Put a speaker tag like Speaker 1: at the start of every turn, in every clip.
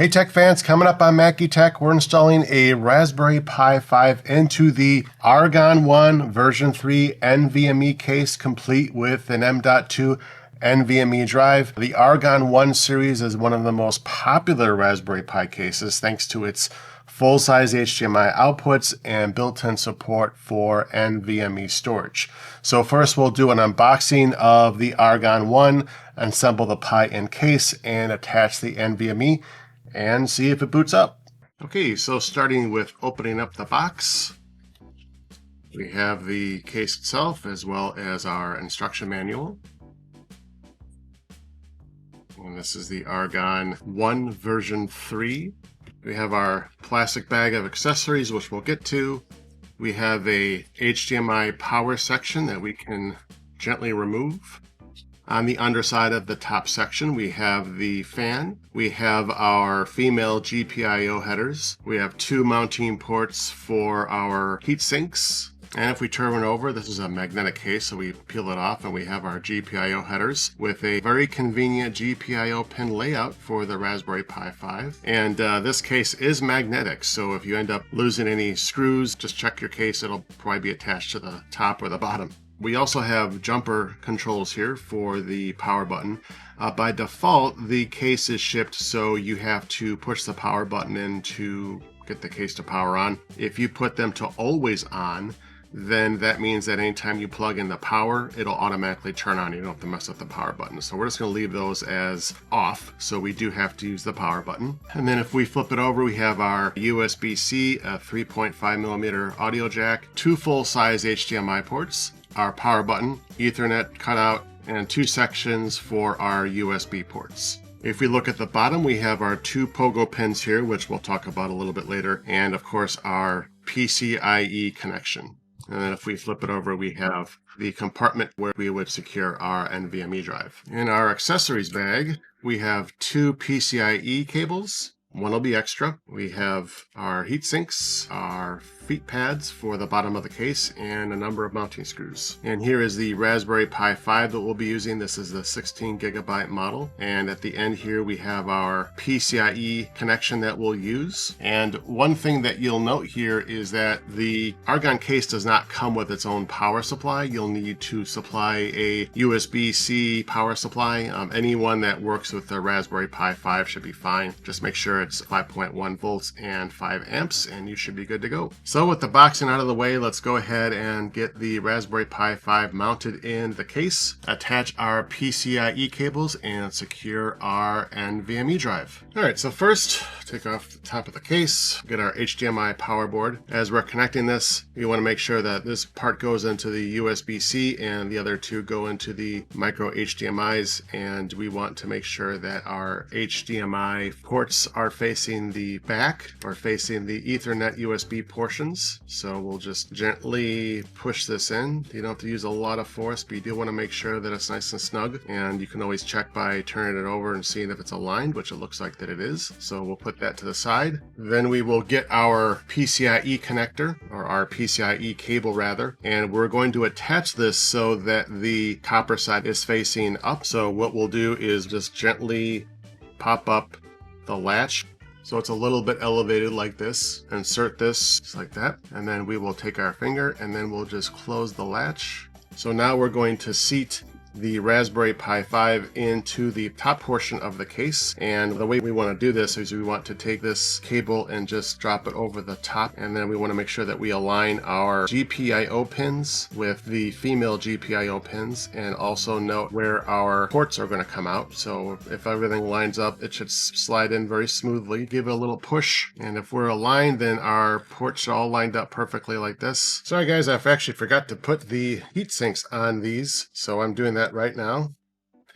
Speaker 1: Hey tech fans, coming up on Mackie Tech, we're installing a Raspberry Pi 5 into the Argon 1 version 3 NVMe case, complete with an M.2 NVMe Drive. The Argon 1 series is one of the most popular Raspberry Pi cases thanks to its full-size HDMI outputs and built-in support for NVMe storage. So first we'll do an unboxing of the Argon 1, assemble the Pi in case, and attach the NVMe and see if it boots up. Okay, so starting with opening up the box, we have the case itself as well as our instruction manual. And this is the Argon 1 version 3. We have our plastic bag of accessories, which we'll get to. We have a HDMI power section that we can gently remove. On the underside of the top section, we have the fan. We have our female GPIO headers. We have two mounting ports for our heat sinks. And if we turn it over, this is a magnetic case, so we peel it off and we have our GPIO headers with a very convenient GPIO pin layout for the Raspberry Pi 5. And this case is magnetic, so if you end up losing any screws, just check your case. It'll probably be attached to the top or the bottom. We also have jumper controls here for the power button. By default, the case is shipped, so you have to push the power button in to get the case to power on. If you put them to always on, then that means that anytime you plug in the power, it'll automatically turn on. You don't have to mess with the power button. So we're just going to leave those as off. So we do have to use the power button. And then if we flip it over, we have our USB-C, a 3.5mm audio jack, two full-size HDMI ports, our power button, Ethernet cutout, and two sections for our USB ports. If we look at the bottom, we have our two pogo pins here, which we'll talk about a little bit later, and of course our PCIe connection. And then if we flip it over, we have the compartment where we would secure our NVMe drive. In our accessories bag, we have two PCIe cables. One will be extra. We have our heat sinks, our feet pads for the bottom of the case, and a number of mounting screws. And here is the Raspberry Pi 5 that we'll be using. This is the 16GB model. And at the end here, we have our PCIe connection that we'll use. And one thing that you'll note here is that the Argon case does not come with its own power supply. You'll need to supply a USB-C power supply. Anyone that works with the Raspberry Pi 5 should be fine. Just make sure it's 5.1 volts and 5 amps, and you should be good to go. So with the boxing out of the way, let's go ahead and get the Raspberry Pi 5 mounted in the case, attach our PCIe cables, and secure our NVMe drive. All right, so first, take off the top of the case, get our HDMI power board. As we're connecting this, we want to make sure that this part goes into the USB-C and the other two go into the micro HDMIs, and we want to make sure that our HDMI ports are facing the back or facing the Ethernet USB portions. So we'll just gently push this in. You don't have to use a lot of force, but you do want to make sure that it's nice and snug. And you can always check by turning it over and seeing if it's aligned, which it looks like that it is. So we'll put that to the side. Then we will get our PCIe connector, or our PCIe cable rather, and we're going to attach this so that the copper side is facing up. So what we'll do is just gently pop up the latch so it's a little bit elevated like this. Insert this just like that, and then we will take our finger and then we'll just close the latch. So now we're going to seat the Raspberry Pi 5 into the top portion of the case, and the way we want to do this is we want to take this cable and just drop it over the top, and then we want to make sure that we align our GPIO pins with the female GPIO pins, and also note where our ports are going to come out. So if everything lines up, it should slide in very smoothly. Give it a little push, and if we're aligned, then our ports are all lined up perfectly like this. Sorry guys, I actually forgot to put the heat sinks on these, so I'm doing that right now.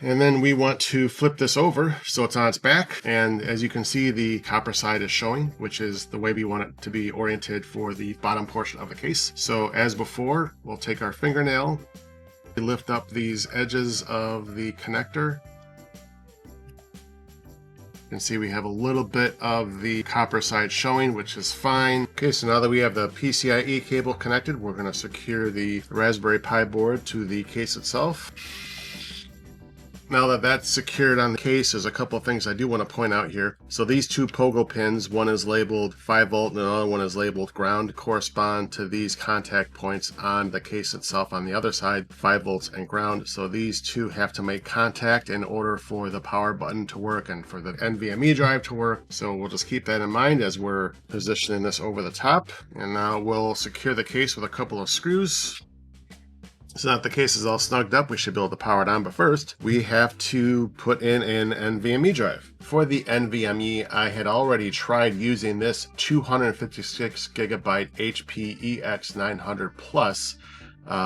Speaker 1: And then we want to flip this over so it's on its back, and as you can see, the copper side is showing, which is the way we want it to be oriented for the bottom portion of the case. So as before, we'll take our fingernail, lift up these edges of the connector. You can see we have a little bit of the copper side showing, which is fine. Okay, so now that we have the PCIe cable connected, we're going to secure the Raspberry Pi board to the case itself. Now that that's secured on the case, there's a couple of things I do want to point out here. So these two pogo pins, one is labeled 5 volt and another one is labeled ground, correspond to these contact points on the case itself on the other side, 5 volts and ground. So these two have to make contact in order for the power button to work and for the NVMe drive to work. So we'll just keep that in mind as we're positioning this over the top. And now we'll secure the case with a couple of screws. So now that the case is all snugged up, we should be able to power it on. But first, we have to put in an NVMe drive. For the NVMe, I had already tried using this 256 gigabyte HP EX900 Plus,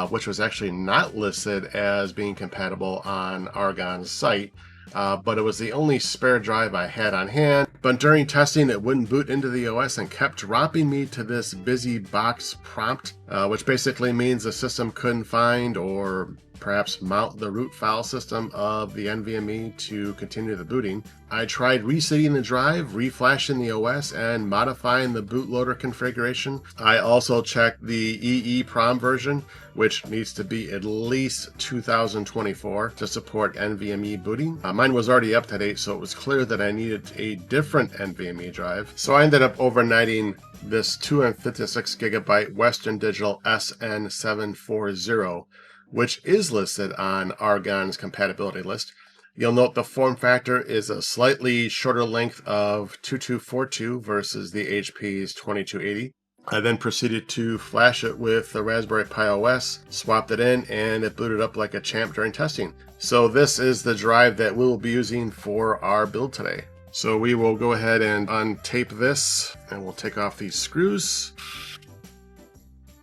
Speaker 1: which was actually not listed as being compatible on Argon's site. But it was the only spare drive I had on hand. But during testing, it wouldn't boot into the OS and kept dropping me to this busy box prompt, which basically means the system couldn't find or perhaps mount the root file system of the NVMe to continue the booting. I tried resetting the drive, reflashing the OS, and modifying the bootloader configuration. I also checked the EEPROM version, which needs to be at least 2024 to support NVMe booting. Mine was already up to date, so it was clear that I needed a different NVMe drive. So I ended up overnighting this 256 gigabyte Western Digital SN740, which is listed on Argon's compatibility list. You'll note the form factor is a slightly shorter length of 2242 versus the HP's 2280. I then proceeded to flash it with the Raspberry Pi OS, swapped it in, and it booted up like a champ during testing. So this is the drive that we'll be using for our build today. So we will go ahead and untape this, and we'll take off these screws.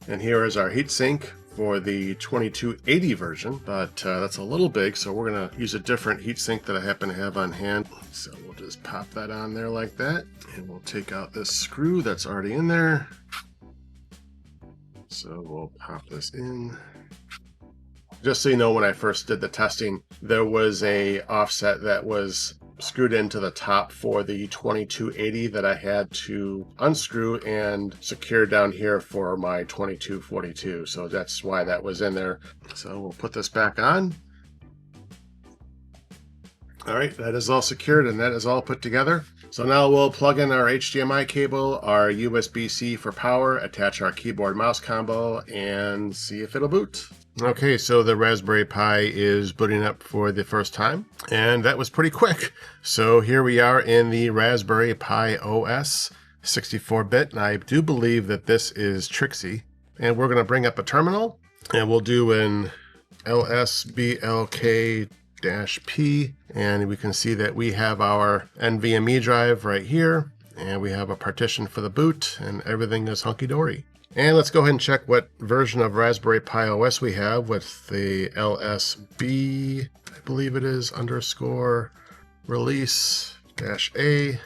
Speaker 1: And here is our heatsink for the 2280 version, but that's a little big, so we're going to use a different heatsink that I happen to have on hand. So we'll just pop that on there like that, and we'll take out this screw that's already in there. So we'll pop this in. Just so you know, when I first did the testing, there was a offset that was screwed into the top for the 2280 that I had to unscrew and secure down here for my 2242. So that's why that was in there. So we'll put this back on. All right, that is all secured and that is all put together. So now we'll plug in our HDMI cable, our USB-C for power, attach our keyboard mouse combo, and see if it'll boot. Okay, so the Raspberry Pi is booting up for the first time, and that was pretty quick. So here we are in the Raspberry Pi OS, 64-bit, and I do believe that this is Trixie. And we're going to bring up a terminal, and we'll do an LSBLK-P, and we can see that we have our NVMe drive right here, and we have a partition for the boot, and everything is hunky-dory. And let's go ahead and check what version of Raspberry Pi OS we have with the LSB, I believe it is, _ release -A,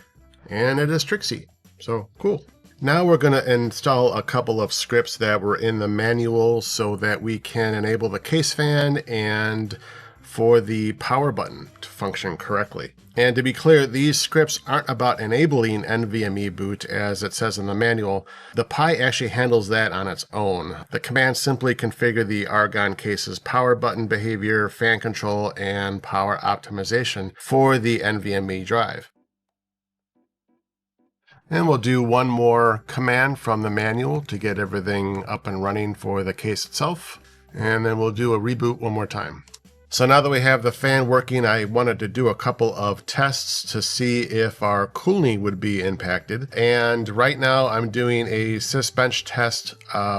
Speaker 1: and it is Trixie. So cool. Now we're going to install a couple of scripts that were in the manual so that we can enable the case fan and for the power button to function correctly. And to be clear, these scripts aren't about enabling NVMe boot as it says in the manual. The Pi actually handles that on its own. The commands simply configure the Argon case's power button behavior, fan control, and power optimization for the NVMe drive. And we'll do one more command from the manual to get everything up and running for the case itself. And then we'll do a reboot one more time. So now that we have the fan working, I wanted to do a couple of tests to see if our cooling would be impacted. And right now I'm doing a sysbench test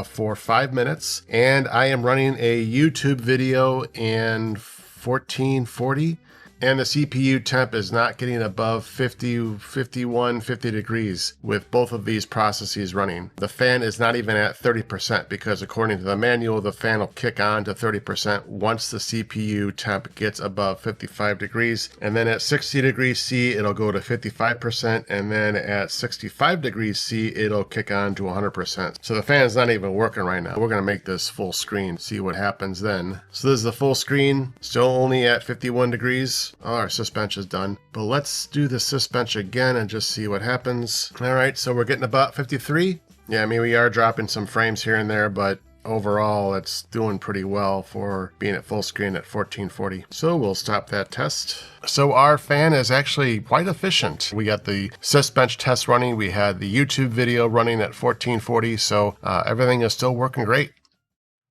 Speaker 1: for 5 minutes. And I am running a YouTube video in 1440. And the CPU temp is not getting above 50, 51, 50 degrees with both of these processes running. The fan is not even at 30% because according to the manual, the fan will kick on to 30% once the CPU temp gets above 55 degrees. And then at 60 degrees C, it'll go to 55%. And then at 65 degrees C, it'll kick on to 100%. So the fan is not even working right now. We're going to make this full screen, see what happens then. So this is the full screen, still only at 51 degrees. Oh, our sysbench is done, but let's do the sysbench again and just see what happens. All right, so we're getting about 53. Yeah, I mean, we are dropping some frames here and there, but overall it's doing pretty well for being at full screen at 1440. So we'll stop that test. So our fan is actually quite efficient. We got the SysBench test running. We had the YouTube video running at 1440. So everything is still working great.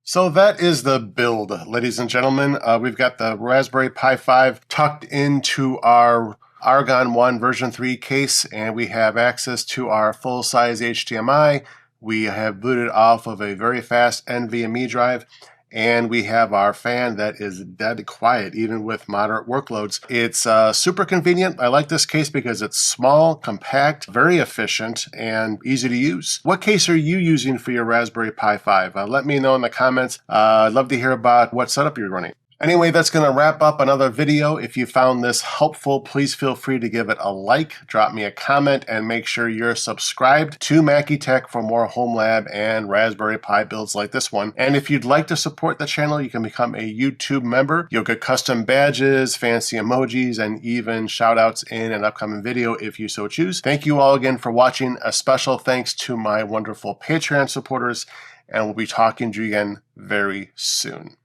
Speaker 1: So that is the build, ladies and gentlemen. We've got the Raspberry Pi 5 tucked into our Argon 1 version 3 case, and we have access to our full-size HDMI. We have booted off of a very fast NVMe drive, and we have our fan that is dead quiet, even with moderate workloads. It's super convenient. I like this case because it's small, compact, very efficient, and easy to use. What case are you using for your Raspberry Pi 5? Let me know in the comments. I'd love to hear about what setup you're running. Anyway, that's going to wrap up another video. If you found this helpful, please feel free to give it a like, drop me a comment, and make sure you're subscribed to Mackie Tech for more home lab and Raspberry Pi builds like this one. And if you'd like to support the channel, you can become a YouTube member. You'll get custom badges, fancy emojis, and even shout-outs in an upcoming video if you so choose. Thank you all again for watching. A special thanks to my wonderful Patreon supporters, and we'll be talking to you again very soon.